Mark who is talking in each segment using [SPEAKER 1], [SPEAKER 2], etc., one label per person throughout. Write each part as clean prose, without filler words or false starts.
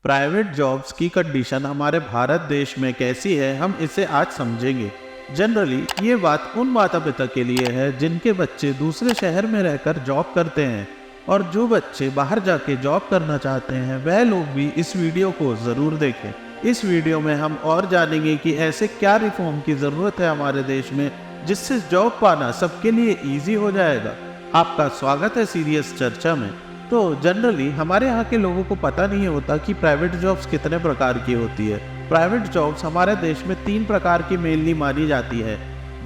[SPEAKER 1] Private jobs की condition हमारे भारत देश में कैसी है, हम इसे आज समझेंगे। जनरली ये बात उन माता पिता के लिए है जिनके बच्चे दूसरे शहर में रहकर जॉब करते हैं, और जो बच्चे बाहर जाके जॉब करना चाहते हैं वह लोग भी इस वीडियो को ज़रूर देखें। इस वीडियो में हम और जानेंगे कि ऐसे क्या रिफॉर्म की ज़रूरत है हमारे देश में जिससे जॉब पाना सबके लिए ईजी हो जाएगा। आपका स्वागत है सीरियस चर्चा में। तो जनरली हमारे यहाँ के लोगों को पता नहीं होता कि प्राइवेट जॉब्स कितने प्रकार की होती है। प्राइवेट जॉब्स हमारे देश में 3 प्रकार की मेनली मानी जाती है,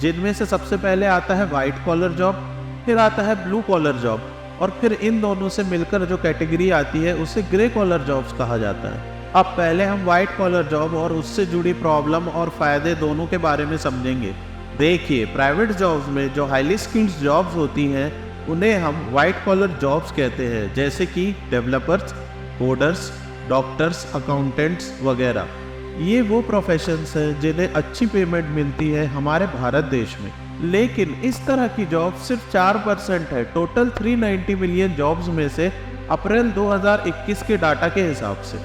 [SPEAKER 1] जिनमें से सबसे पहले आता है वाइट कॉलर जॉब, फिर आता है ब्लू कॉलर जॉब, और फिर इन दोनों से मिलकर जो कैटेगरी आती है उसे ग्रे कॉलर जॉब्स कहा जाता है। अब पहले हम वाइट कॉलर जॉब और उससे जुड़ी प्रॉब्लम और फायदे दोनों के बारे में समझेंगे। देखिए, प्राइवेट जॉब्स में जो हाईली स्किल्ड जॉब्स होती हैं उन्हें हम वाइट कॉलर जॉब्स कहते हैं, जैसे कि डेवलपर्स, कोडर्स, डॉक्टर्स, अकाउंटेंट्स वगैरह। ये वो प्रोफेशंस हैं जिन्हें अच्छी पेमेंट मिलती है हमारे भारत देश में। लेकिन इस तरह की जॉब सिर्फ 4% है टोटल 390 मिलियन जॉब्स में से, अप्रैल 2021 के डाटा के हिसाब से,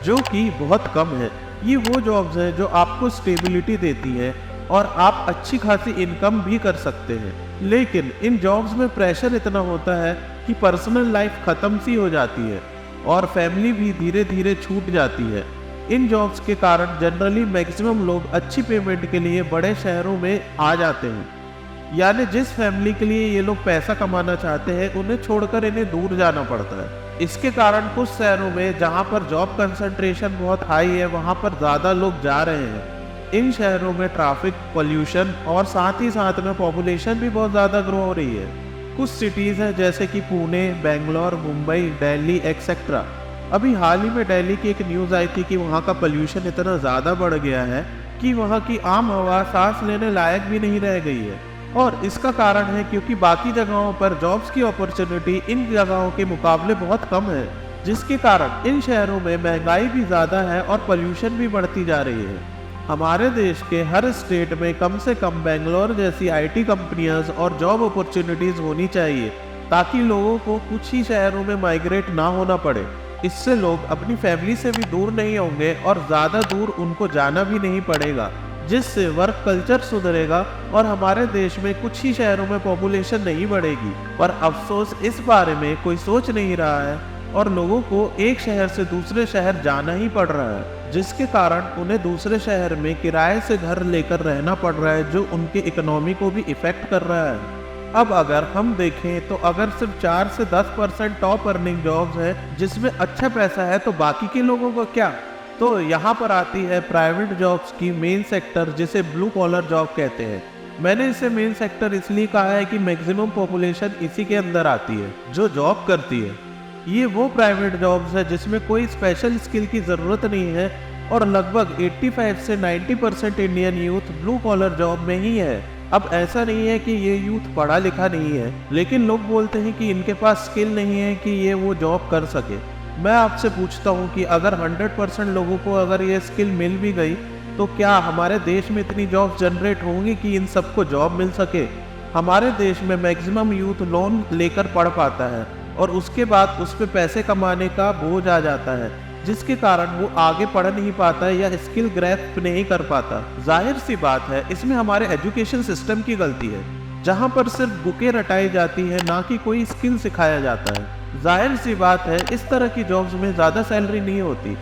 [SPEAKER 1] जो कि बहुत कम है। ये वो जॉब्स हैं जो आपको स्टेबिलिटी देती है और आप अच्छी खासी इनकम भी कर सकते हैं। लेकिन इन जॉब्स में प्रेशर इतना होता है कि पर्सनल लाइफ ख़त्म सी हो जाती है और फैमिली भी धीरे धीरे छूट जाती है। इन जॉब्स के कारण जनरली मैक्सिमम लोग अच्छी पेमेंट के लिए बड़े शहरों में आ जाते हैं। यानी जिस फैमिली के लिए ये लोग पैसा कमाना चाहते हैं उन्हें छोड़कर इन्हें दूर जाना पड़ता है। इसके कारण कुछ शहरों में जहाँ पर जॉब कंसंट्रेशन बहुत हाई है वहाँ पर ज़्यादा लोग जा रहे हैं। इन शहरों में ट्रैफिक, पोल्यूशन और साथ ही साथ में पॉपुलेशन भी बहुत ज़्यादा ग्रो हो रही है। कुछ सिटीज़ हैं जैसे कि पुणे, बेंगलोर, मुंबई, दिल्ली एक्सेट्रा। अभी हाल ही में दिल्ली की एक न्यूज़ आई थी कि वहाँ का पोल्यूशन इतना ज़्यादा बढ़ गया है कि वहाँ की आम हवा सांस लेने लायक भी नहीं रह गई है। और इसका कारण है क्योंकि बाकी जगहों पर जॉब्स की अपॉर्चुनिटी इन जगहों के मुकाबले बहुत कम है, जिसके कारण इन शहरों में महंगाई भी ज़्यादा है और पोल्यूशन भी बढ़ती जा रही है। हमारे देश के हर स्टेट में कम से कम बेंगलोर जैसी आईटी कंपनियां और जॉब अपॉर्चुनिटीज़ होनी चाहिए, ताकि लोगों को कुछ ही शहरों में माइग्रेट ना होना पड़े। इससे लोग अपनी फैमिली से भी दूर नहीं होंगे और ज़्यादा दूर उनको जाना भी नहीं पड़ेगा, जिससे वर्क कल्चर सुधरेगा और हमारे देश में कुछ ही शहरों में पॉपुलेशन नहीं बढ़ेगी। पर अफसोस इस बारे में कोई सोच नहीं रहा है और लोगों को एक शहर से दूसरे शहर जाना ही पड़ रहा है, जिसके कारण उन्हें दूसरे शहर में किराए से घर लेकर रहना पड़ रहा है, जो उनके इकोनॉमी को भी इफेक्ट कर रहा है। अब अगर हम देखें तो अगर सिर्फ 4 से 10% टॉप अर्निंग जॉब्स है जिसमें अच्छा पैसा है, तो बाकी के लोगों को क्या? तो यहाँ पर आती है प्राइवेट जॉब्स की मेन सेक्टर, जिसे ब्लू कॉलर जॉब कहते हैं। मैंने इसे मेन सेक्टर इसलिए कहा है कि मैक्सिमम पॉपुलेशन इसी के अंदर आती है जो जॉब करती है। ये वो प्राइवेट जॉब्स है जिसमें कोई स्पेशल स्किल की ज़रूरत नहीं है और लगभग 85 से 90% Indian youth blue collar job में ही है। अब ऐसा नहीं है कि ये यूथ पढ़ा लिखा नहीं है, लेकिन लोग बोलते हैं कि इनके पास स्किल नहीं है कि ये वो जॉब कर सके। मैं आपसे पूछता हूँ कि अगर 100% लोगों को अगर ये स्किल मिल भी गई तो क्या हमारे देश में इतनी जॉब जनरेट होंगी कि इन सबको जॉब मिल सके? हमारे देश में मैक्सिमम यूथ लोन लेकर पढ़ पाता है और उसके बाद उस पर पैसे कमाने का बोझ आ जाता है, जिसके कारण वो आगे पढ़ नहीं पाता या स्किल ग्रैस्प नहीं कर पाता। जाहिर सी बात है इसमें हमारे एजुकेशन सिस्टम की गलती है, जहाँ पर सिर्फ बुकें रटाई जाती है, ना कि कोई स्किल सिखाया जाता है। जाहिर सी बात है इस तरह की जॉब्स में ज़्यादा सैलरी नहीं होती,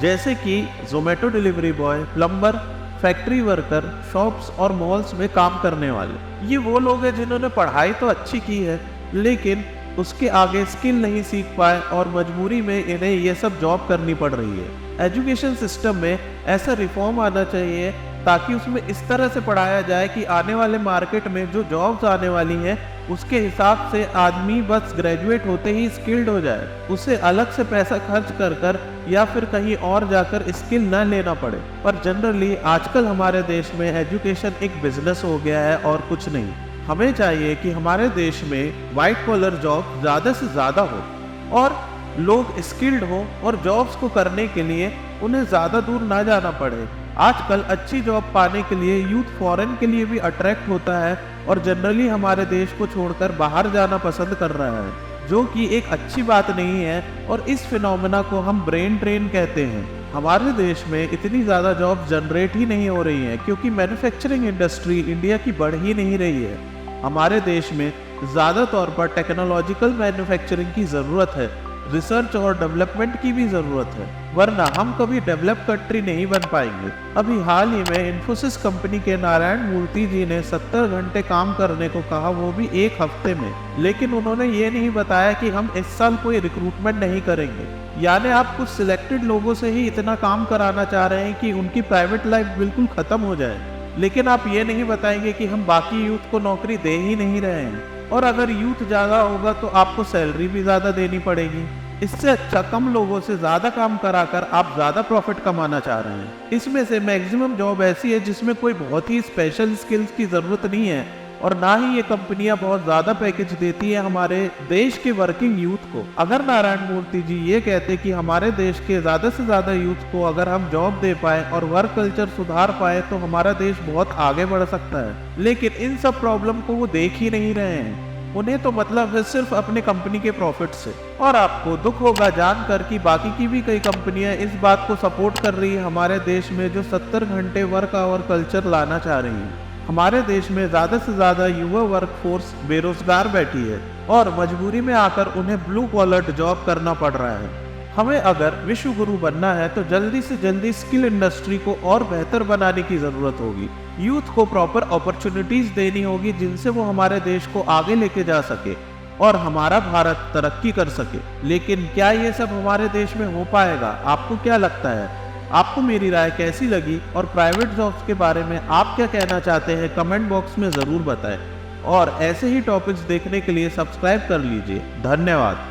[SPEAKER 1] जैसे कि Zomato delivery boy, plumber, factory worker, shops और मॉल्स में काम करने वाले। ये वो लोग हैं जिन्होंने पढ़ाई तो अच्छी की है लेकिन उसके आगे स्किल नहीं सीख पाए और मजबूरी में इन्हें ये सब जॉब करनी पड़ रही है। एजुकेशन सिस्टम में ऐसा रिफॉर्म आना चाहिए ताकि उसमें इस तरह से पढ़ाया जाए कि आने वाले मार्केट में जो जॉब्स आने वाली हैं उसके हिसाब से आदमी बस ग्रेजुएट होते ही स्किल्ड हो जाए, उसे अलग से पैसा खर्च कर या फिर कहीं और जाकर स्किल न लेना पड़े। पर जनरली आजकल हमारे देश में एजुकेशन एक बिजनेस हो गया है और कुछ नहीं। हमें चाहिए कि हमारे देश में वाइट कॉलर जॉब ज़्यादा से ज़्यादा हो और लोग स्किल्ड हो और जॉब्स को करने के लिए उन्हें ज़्यादा दूर ना जाना पड़े। आजकल अच्छी जॉब पाने के लिए यूथ फॉरेन के लिए भी अट्रैक्ट होता है और जनरली हमारे देश को छोड़कर बाहर जाना पसंद कर रहा है। जो कि एक अच्छी बात नहीं है और इस फिनोमेना को हम ब्रेन ड्रेन कहते हैं। हमारे देश में इतनी ज़्यादा जॉब जनरेट ही नहीं हो रही हैं क्योंकि मैन्युफैक्चरिंग इंडस्ट्री इंडिया की बढ़ ही नहीं रही है। हमारे देश में ज़्यादा तौर पर टेक्नोलॉजिकल मैन्युफैक्चरिंग की ज़रूरत है, रिसर्च और डेवलपमेंट की भी ज़रूरत है, वरना हम कभी डेवलप कंट्री नहीं बन पाएंगे। अभी हाल ही में इन्फोसिस कंपनी के नारायण मूर्ति जी ने 70 घंटे काम करने को कहा, वो भी एक हफ्ते में। लेकिन उन्होंने ये नहीं बताया कि हम इस साल कोई रिक्रूटमेंट नहीं करेंगे। यानी आप कुछ सिलेक्टेड लोगों से ही इतना काम कराना चाह रहे हैं कि उनकी प्राइवेट लाइफ बिल्कुल ख़त्म हो जाए, लेकिन आप ये नहीं बताएंगे कि हम बाकी यूथ को नौकरी दे ही नहीं रहे हैं। और अगर यूथ ज़्यादा होगा तो आपको सैलरी भी ज़्यादा देनी पड़ेगी। इससे अच्छा कम लोगों से ज़्यादा काम कराकर आप ज़्यादा प्रॉफिट कमाना चाह रहे हैं। इसमें से मैक्सिमम जॉब ऐसी है जिसमें कोई बहुत ही स्पेशल स्किल्स की ज़रूरत नहीं है और ना ही ये कंपनियां बहुत ज़्यादा पैकेज देती है हमारे देश के वर्किंग यूथ को। अगर नारायण मूर्ति जी ये कहते कि हमारे देश के ज़्यादा से ज़्यादा यूथ को अगर हम जॉब दे पाए और वर्क कल्चर सुधार पाए तो हमारा देश बहुत आगे बढ़ सकता है, लेकिन इन सब प्रॉब्लम को वो देख ही नहीं रहे हैं। उन्हें तो मतलब है सिर्फ अपने कंपनी के प्रॉफिट से। और आपको दुख होगा जानकर कि बाकी की भी कई कंपनियां इस बात को सपोर्ट कर रही है हमारे देश में जो 70 घंटे वर्क आवर कल्चर लाना चाह रही है। हमारे देश में ज़्यादा से ज़्यादा युवा वर्कफोर्स बेरोजगार बैठी है और मजबूरी में आकर उन्हें ब्लू कॉलर जॉब करना पड़ रहा है। हमें अगर विश्व गुरु बनना है तो जल्दी से जल्दी स्किल इंडस्ट्री को और बेहतर बनाने की ज़रूरत होगी। यूथ को प्रॉपर अपॉर्चुनिटीज़ देनी होगी जिनसे वो हमारे देश को आगे लेके जा सके और हमारा भारत तरक्की कर सके। लेकिन क्या ये सब हमारे देश में हो पाएगा? आपको क्या लगता है? आपको मेरी राय कैसी लगी और प्राइवेट जॉब्स के बारे में आप क्या कहना चाहते हैं कमेंट बॉक्स में ज़रूर बताएं। और ऐसे ही टॉपिक्स देखने के लिए सब्सक्राइब कर लीजिए। धन्यवाद।